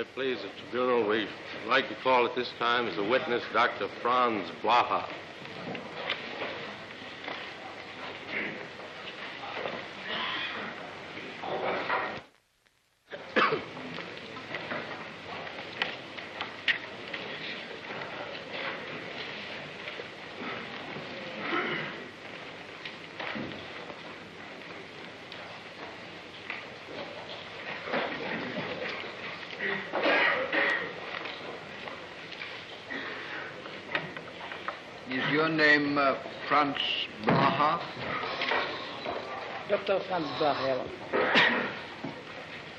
I please the tribunal, we'd like to call at this time as a witness Dr. Franz Blaha. Is your name Franz Blaha? Dr. Franz Blaha.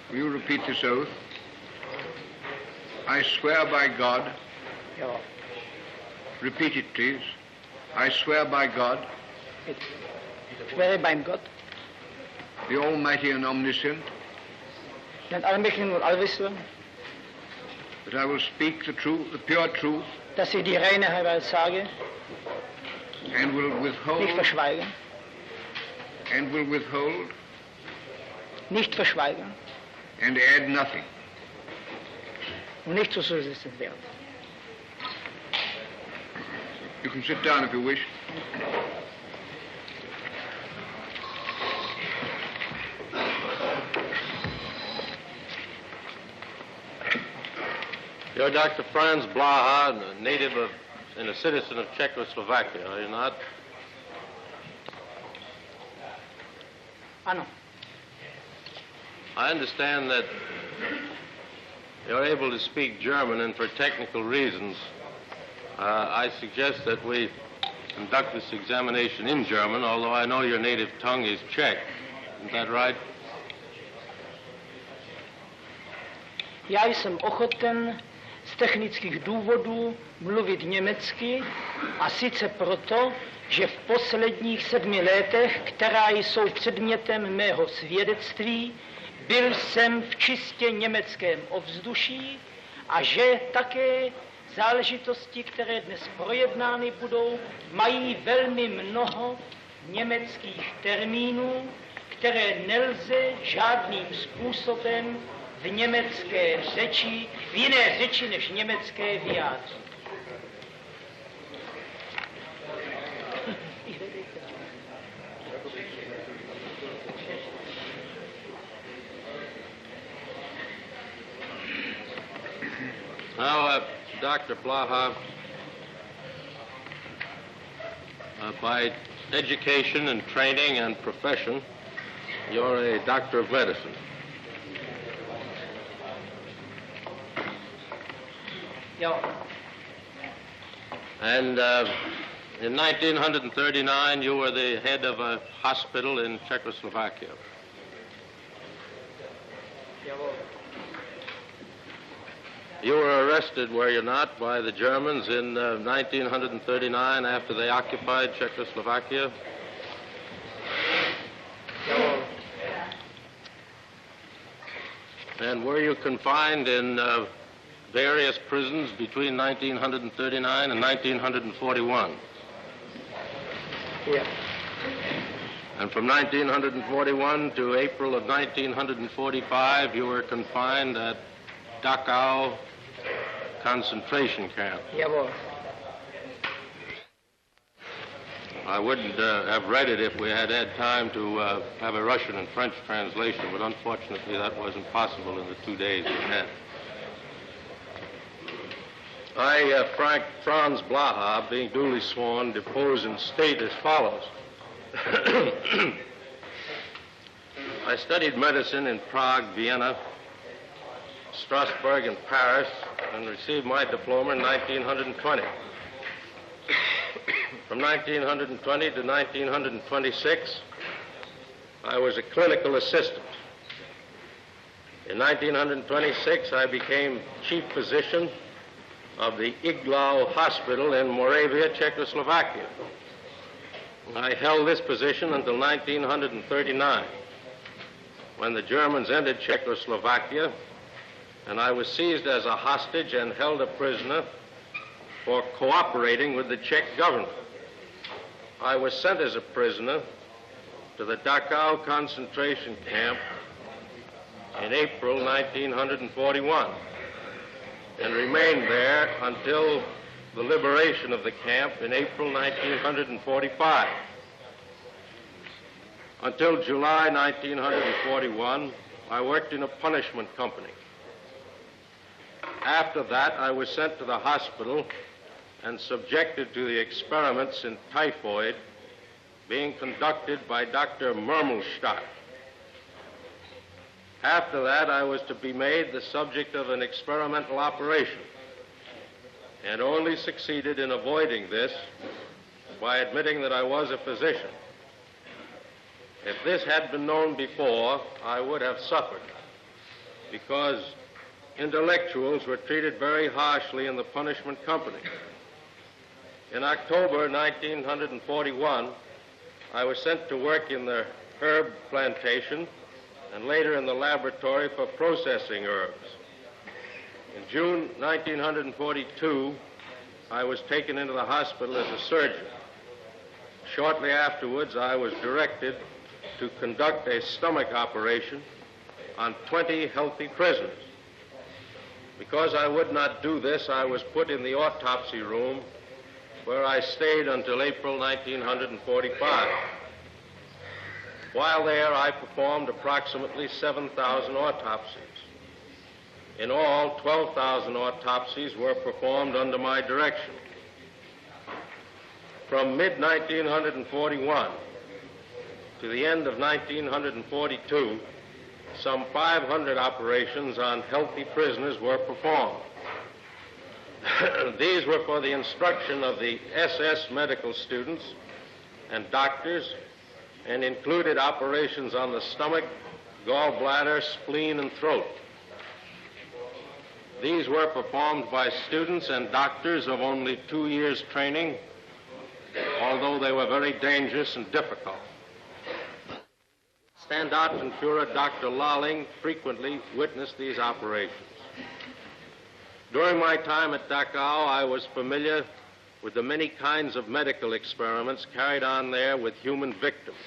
Will you repeat this oath? I swear by God. Ja. Repeat it, please. I swear by God. Ich schwöre beim Gott, The Almighty and Omniscient, den Allmächtigen und Allwissenden, that I will speak the truth, the pure truth, dass ich die reine Wahrheit sage, and will withhold, nicht verschweigen, nicht verschweigen and add nothing. und nicht zusätzlich werden. You can sit down if you wish. You're Dr. Franz Blaha, a native of and a citizen of Czechoslovakia, are you not? Ano. I understand that you're able to speak German, and for technical reasons, I suggest that we conduct this examination in German, although I know your native tongue is Czech. Isn't that right? Já jsem ochoten z technických důvodů mluvit německy, a sice proto, že v posledních 7 letech, která jsou předmětem mého svědectví, byl jsem v čistě německém ovzduší a že také záležitosti, které dnes projednány budou, mají velmi mnoho německých termínů, které nelze žádným způsobem v německé řeči, v jiné řeči než německé vyjádřit. Now, Dr. Blaha, by education and training and profession, you're a doctor of medicine. Jo. And in 1939, you were the head of a hospital in Czechoslovakia. Jawohl. You were arrested, were you not, by the Germans in 1939 after they occupied Czechoslovakia? Jawohl. And were you confined in various prisons between 1939 and 1941? Ja. And from 1941 to April of 1945, you were confined at Dachau concentration camp. Jawohl. I wouldn't have read it if we had had time to have a Russian and French translation, but unfortunately that wasn't possible in the 2 days we had. I, Franz Blaha, being duly sworn, depose and state as follows. I studied medicine in Prague, Vienna, Strasbourg, and Paris, and received my diploma in 1920. From 1920 to 1926, I was a clinical assistant. In 1926, I became chief physician of the Iglau Hospital in Moravia, Czechoslovakia. I held this position until 1939, when the Germans entered Czechoslovakia, and I was seized as a hostage and held a prisoner for cooperating with the Czech government. I was sent as a prisoner to the Dachau concentration camp in April 1941. and remained there until the liberation of the camp in April 1945. Until July 1941, I worked in a punishment company. After that, I was sent to the hospital and subjected to the experiments in typhoid being conducted by Dr. Mermelstadt. After that, I was to be made the subject of an experimental operation, and only succeeded in avoiding this by admitting that I was a physician. If this had been known before, I would have suffered, because intellectuals were treated very harshly in the punishment company. In October 1941, I was sent to work in the herb plantation and later in the laboratory for processing herbs. In June 1942, I was taken into the hospital as a surgeon. Shortly afterwards, I was directed to conduct a stomach operation on 20 healthy prisoners. Because I would not do this, I was put in the autopsy room, where I stayed until April 1945. While there, I performed approximately 7,000 autopsies. In all, 12,000 autopsies were performed under my direction. From mid-1941 to the end of 1942, some 500 operations on healthy prisoners were performed. These were for the instruction of the SS medical students and doctors, and included operations on the stomach, gallbladder, spleen, and throat. These were performed by students and doctors of only 2 years' training, although they were very dangerous and difficult. Standartenführer Dr. Lolling frequently witnessed these operations. During my time at Dachau, I was familiar with the many kinds of medical experiments carried on there with human victims.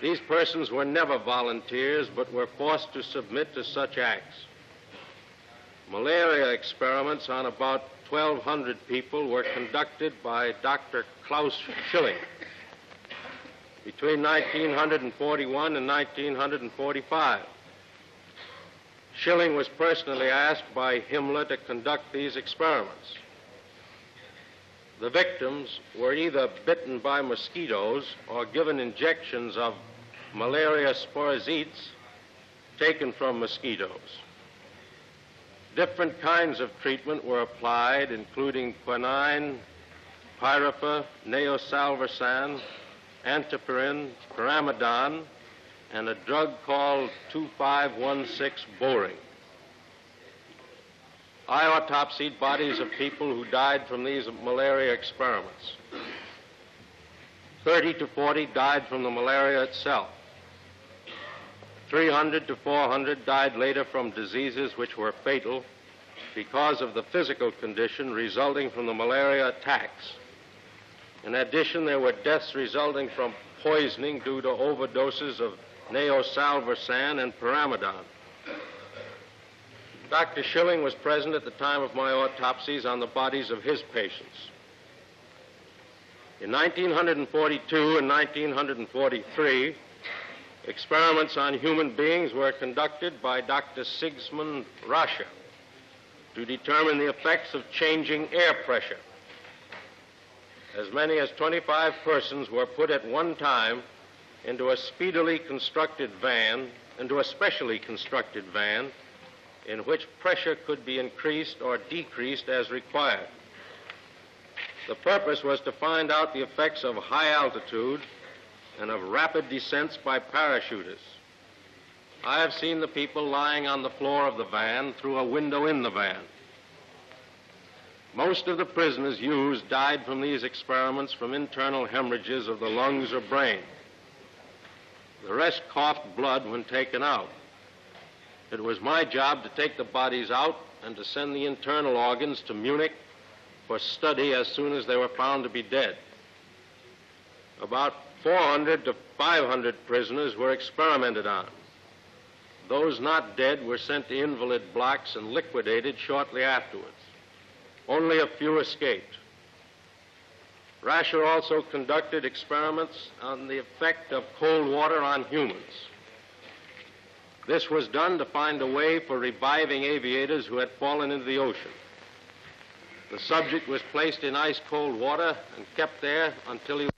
These persons were never volunteers, but were forced to submit to such acts. Malaria experiments on about 1,200 people were conducted by Dr. Klaus Schilling between 1941 and 1945. Schilling was personally asked by Himmler to conduct these experiments. The victims were either bitten by mosquitoes or given injections of malaria sporozetes taken from mosquitoes. Different kinds of treatment were applied, including quinine, pyropha, neosalvarsan, antiparin, pyramidon, and a drug called 2516 boring. I autopsied bodies of people who died from these malaria experiments. 30 to 40 died from the malaria itself. 300 to 400 died later from diseases which were fatal because of the physical condition resulting from the malaria attacks. In addition, there were deaths resulting from poisoning due to overdoses of neosalvarsan and pyramidon. Dr. Schilling was present at the time of my autopsies on the bodies of his patients. In 1942 and 1943, experiments on human beings were conducted by Dr. Sigismund Rasche to determine the effects of changing air pressure. As many as 25 persons were put at one time into a specially constructed van in which pressure could be increased or decreased as required. The purpose was to find out the effects of high altitude and of rapid descents by parachutists. I have seen the people lying on the floor of the van through a window in the van. Most of the prisoners used died from these experiments from internal hemorrhages of the lungs or brain. The rest coughed blood when taken out. It was my job to take the bodies out and to send the internal organs to Munich for study as soon as they were found to be dead. About 400 to 500 prisoners were experimented on. Those not dead were sent to invalid blocks and liquidated shortly afterwards. Only a few escaped. Rasher also conducted experiments on the effect of cold water on humans. This was done to find a way for reviving aviators who had fallen into the ocean. The subject was placed in ice-cold water and kept there until he